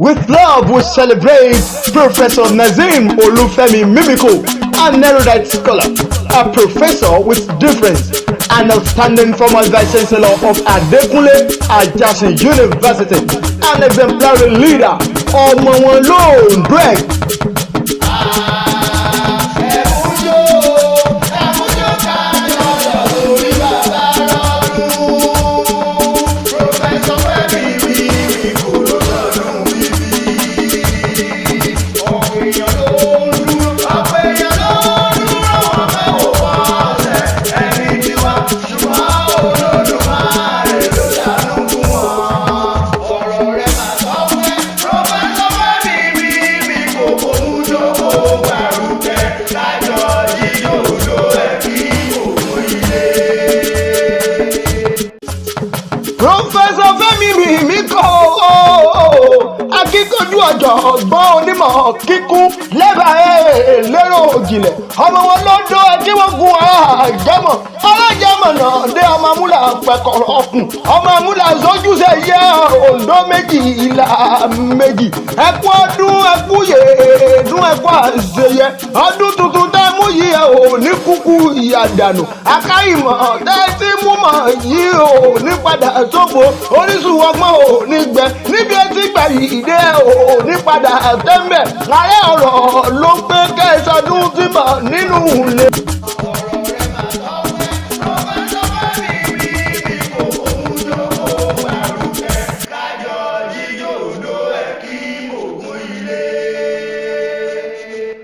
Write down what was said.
With love, we celebrate Professor Nazim Olufemi Mimiko, an erudite scholar, a professor with difference, an outstanding former vice-chancellor of Adekunle Ajasin University, an exemplary leader, ọmọ wọn lóòndó ẹ̀. Professor Fẹ́mi Mimiko akíkanjú ọ̀jọ̀gbọ́n onímọ̀ kíkún lẹ́bàá lérò òjìlẹ̀ ọmọ wọn lọ́dọ̀ ẹtí wọ́n gun àjẹmọ̀ alájẹmọ̀ náà dé ọmọ amúlà pẹ̀kọ̀rọ̀ ọkùn ọmọ amúlà sójúṣe yẹ òǹdó méjì ìlà méjì ẹkú ọdún ẹkú yèédún ẹkú àṣeyẹ ọdún tuntun tẹ́ mú yìí ẹ̀ ò ní kúkú ìyàdànù akáyìmọ̀ tẹ́ tí mú mọ̀ yìí ò ní padà sófo orísun ọgbọ́n ò ní gbẹ níbi etí gbà yìí dé ò ní padà tẹ́ḿbẹ̀ ààrẹ ọ̀rọ̀ ló pé kẹ́sọdún tí mọ̀ nínú ilé.